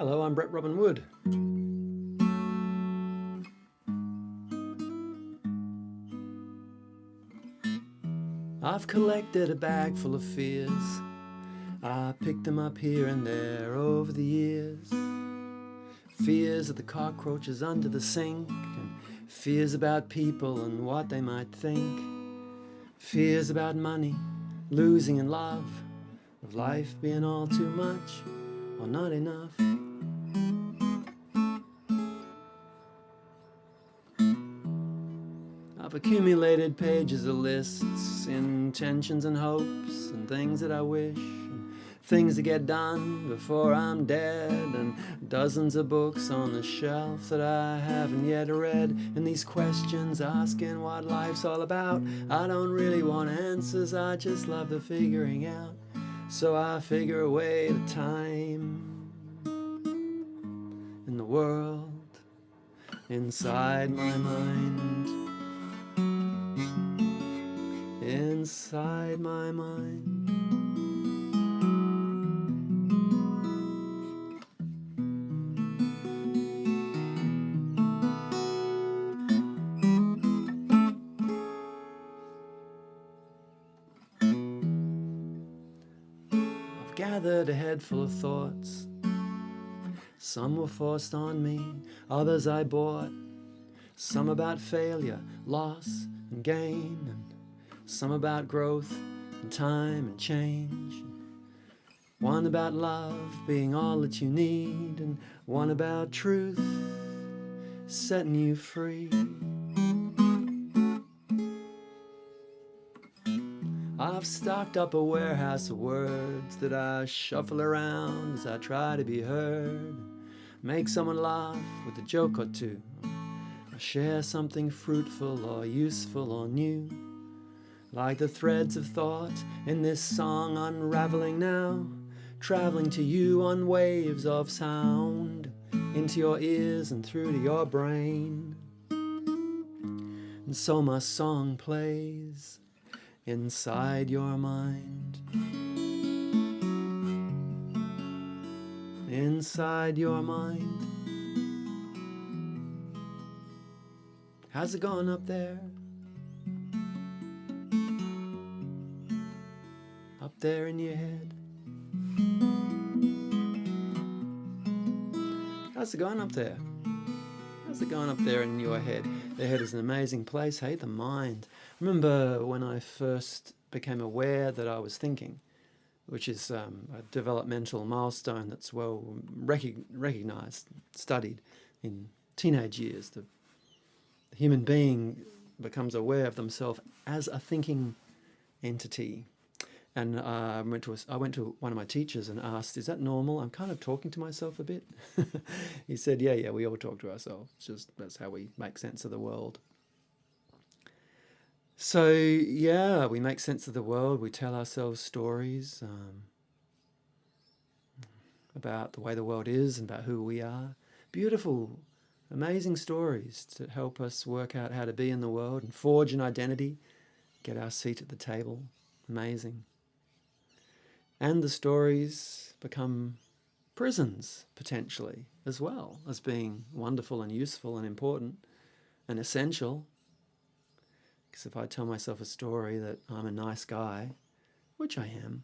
Hello, I'm Brett Robin Wood. I've collected a bag full of fears. I picked them up here and there over the years. Fears of the cockroaches under the sink, and fears about people and what they might think. Fears about money, losing in love, of life being all too much or not enough. I've accumulated pages of lists, intentions and hopes, and things that I wish, and things to get done before I'm dead, and dozens of books on the shelf that I haven't yet read, and these questions asking what life's all about. I don't really want answers, I just love the figuring out. So I figure away the time in the world inside my mind. Inside my mind. I've gathered a head full of thoughts. Some were forced on me, others I bought. Some about failure, loss and gain, and some about growth and time and change. One about love being all that you need, and one about truth setting you free. I've stocked up a warehouse of words that I shuffle around as I try to be heard, make someone laugh with a joke or two, or share something fruitful or useful or new. Like the threads of thought in this song unraveling now, traveling to you on waves of sound, into your ears and through to your brain. And so my song plays inside your mind. Inside your mind. How's it going up there? Up there in your head. How's it going up there? How's it going up there in your head? The head is an amazing place, hey, the mind. I remember when I first became aware that I was thinking, which is a developmental milestone that's well recognized, studied in teenage years. The human being becomes aware of themselves as a thinking entity. And I went to one of my teachers and asked, is that normal? I'm kind of talking to myself a bit. He said, yeah, we all talk to ourselves. That's how we make sense of the world. So, yeah, we make sense of the world. We tell ourselves stories about the way the world is and about who we are. Beautiful, amazing stories to help us work out how to be in the world and forge an identity, get our seat at the table. Amazing. And the stories become prisons, potentially, as well as being wonderful and useful and important and essential. Because if I tell myself a story that I'm a nice guy, which I am,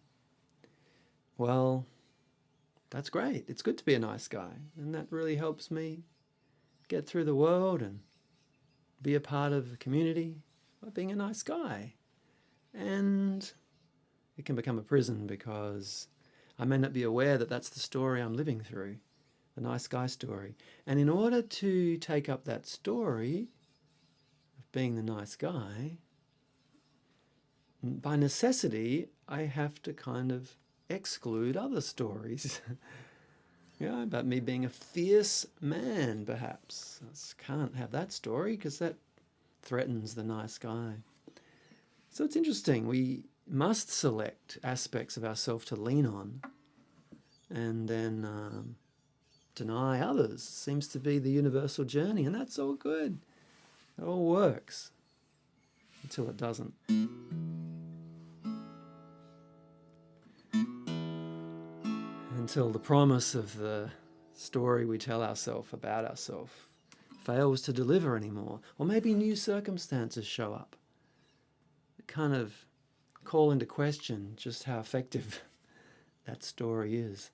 well, that's great. It's good to be a nice guy. And that really helps me get through the world and be a part of the community by being a nice guy. And it can become a prison because I may not be aware that that's the story I'm living through, the nice guy story. And in order to take up that story of being the nice guy, by necessity, I have to kind of exclude other stories. Yeah, about me being a fierce man, perhaps. I can't have that story because that threatens the nice guy. So it's interesting. We must select aspects of ourselves to lean on and then deny others. Seems to be the universal journey, and that's all good. It all works until it doesn't. Until the promise of the story we tell ourselves about ourselves fails to deliver anymore, or maybe new circumstances show up that kind of call into question just how effective that story is.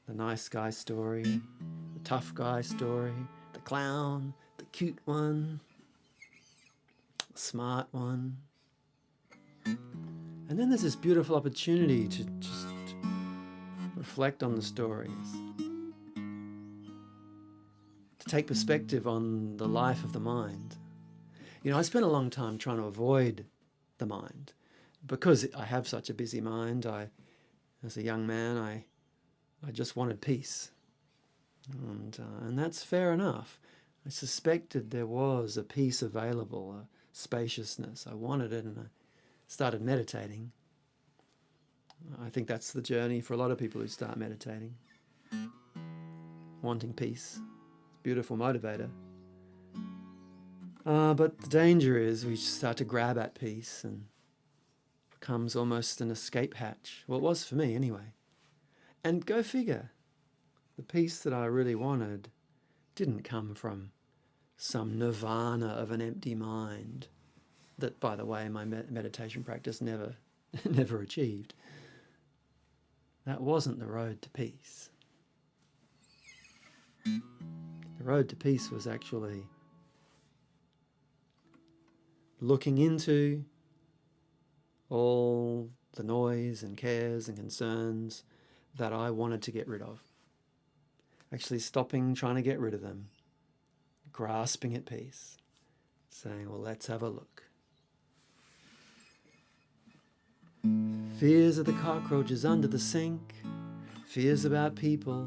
The nice guy story, the tough guy story, the clown, the cute one, the smart one. And then there's this beautiful opportunity to just reflect on the stories, to take perspective on the life of the mind. You know, I spent a long time trying to avoid the mind because I have such a busy mind. As a young man, I just wanted peace. And that's fair enough. I suspected there was a peace available, a spaciousness. I wanted it, and I started meditating. I think that's the journey for a lot of people who start meditating. Wanting peace. Beautiful motivator. But the danger is we start to grab at peace and it becomes almost an escape hatch. Well, it was for me anyway. And go figure, the peace that I really wanted didn't come from some nirvana of an empty mind that, by the way, my meditation practice never achieved. That wasn't the road to peace. The road to peace was actually looking into all the noise and cares and concerns that I wanted to get rid of. Actually stopping trying to get rid of them, grasping at peace, saying, well, let's have a look. Fears of the cockroaches under the sink, fears about people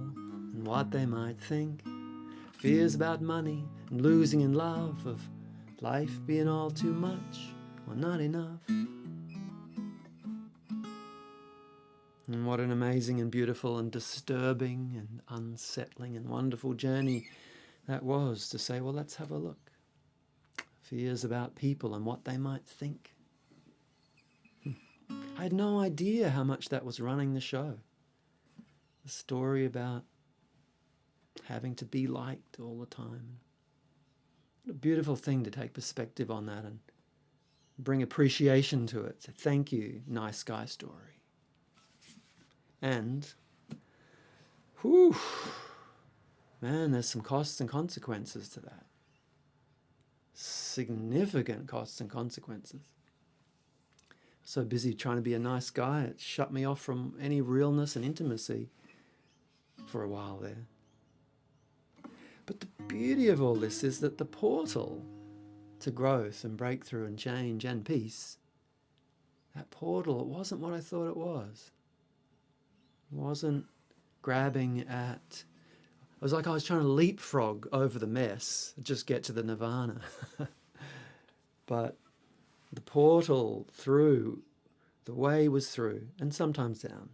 and what they might think, fears about money and losing in love, of life being all too much or not enough. And what an amazing and beautiful and disturbing and unsettling and wonderful journey that was to say, well, let's have a look. Fears about people and what they might think. I had no idea how much that was running the show. The story about having to be liked all the time. What a beautiful thing to take perspective on that and bring appreciation to it. Say, thank you, nice guy story. And, whew, man, there's some costs and consequences to that. Significant costs and consequences. So busy trying to be a nice guy, it shut me off from any realness and intimacy for a while there. But the beauty of all this is that the portal to growth and breakthrough and change and peace, that portal, it wasn't what I thought it was. It wasn't grabbing at... It was like I was trying to leapfrog over the mess, just get to the nirvana. But the portal through, the way was through, and sometimes down.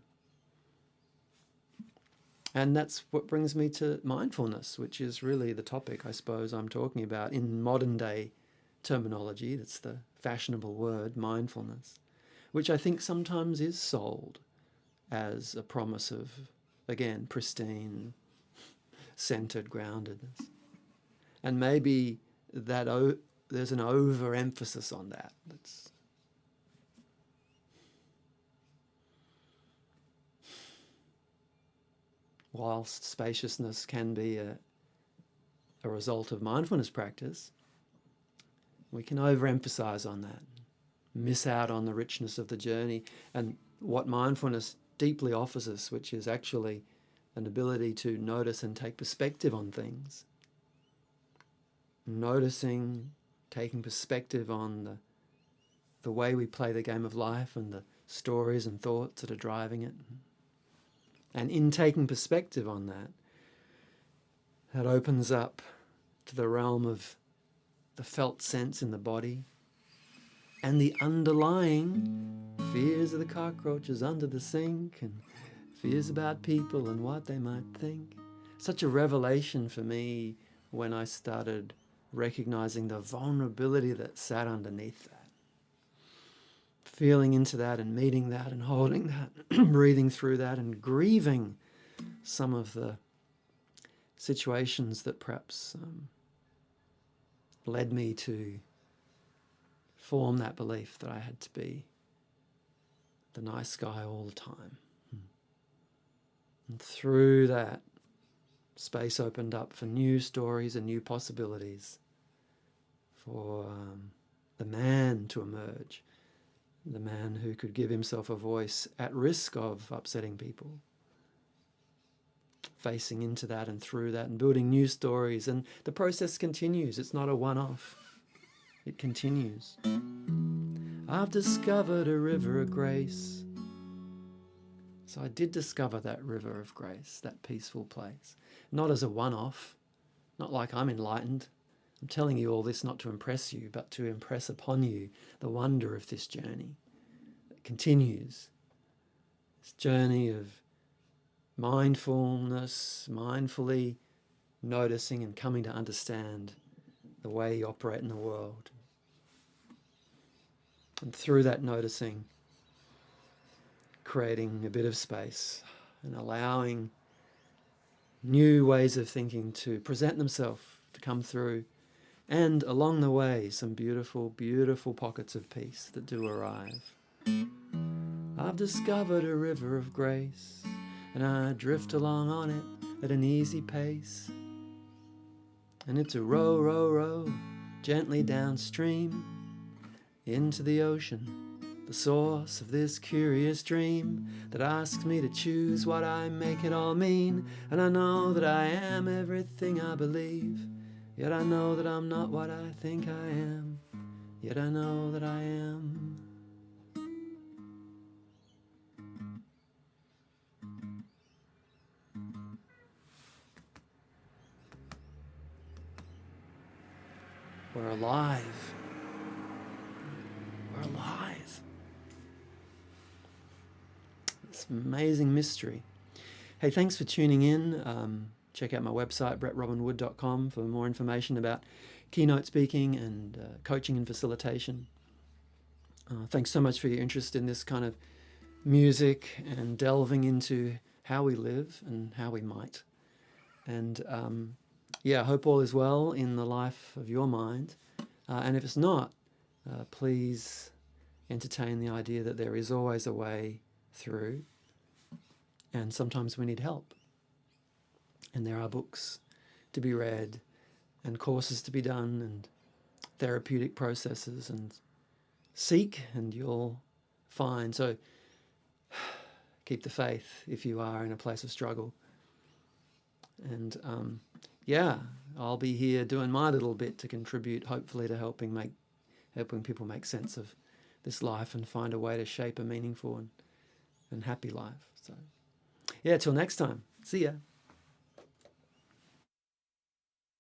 And that's what brings me to mindfulness, which is really the topic I suppose I'm talking about in modern day terminology. That's the fashionable word, mindfulness, which I think sometimes is sold as a promise of, again, pristine, centered groundedness. And maybe that there's an overemphasis on that. That's whilst spaciousness can be a result of mindfulness practice, we can overemphasize on that, miss out on the richness of the journey and what mindfulness deeply offers us, which is actually an ability to notice and take perspective on things. Noticing, taking perspective on the way we play the game of life and the stories and thoughts that are driving it. And in taking perspective on that, that opens up to the realm of the felt sense in the body and the underlying fears of the cockroaches under the sink and fears about people and what they might think. Such a revelation for me when I started recognizing the vulnerability that sat underneath that. Feeling into that and meeting that and holding that, breathing through that and grieving some of the situations that perhaps led me to form that belief that I had to be the nice guy all the time. And through that, space opened up for new stories and new possibilities, for the man to emerge, the man who could give himself a voice at risk of upsetting people, facing into that and through that and building new stories. And the process continues. It's not a one-off. It continues. I've discovered a river of grace. So I did discover that river of grace, that peaceful place. Not as a one-off, not like I'm enlightened. I'm telling you all this not to impress you, but to impress upon you the wonder of this journey that continues. This journey of mindfulness, mindfully noticing and coming to understand the way you operate in the world. And through that noticing, creating a bit of space and allowing new ways of thinking to present themselves, to come through. And along the way, some beautiful, beautiful pockets of peace that do arrive. I've discovered a river of grace, and I drift along on it at an easy pace. And it's a row, row, row, gently downstream into the ocean, the source of this curious dream that asks me to choose what I make it all mean. And I know that I am everything I believe, yet I know that I'm not what I think I am, yet I know that I am. We're alive. We're alive. It's an amazing mystery. Hey, thanks for tuning in. Check out my website, brettrobinwood.com, for more information about keynote speaking and coaching and facilitation. Thanks so much for your interest in this kind of music and delving into how we live and how we might. And I hope all is well in the life of your mind. And if it's not, please entertain the idea that there is always a way through. And sometimes we need help. And there are books to be read and courses to be done and therapeutic processes, and seek and you'll find. So keep the faith if you are in a place of struggle. And I'll be here doing my little bit to contribute, hopefully, to helping people make sense of this life and find a way to shape a meaningful and happy life. So till next time. See ya.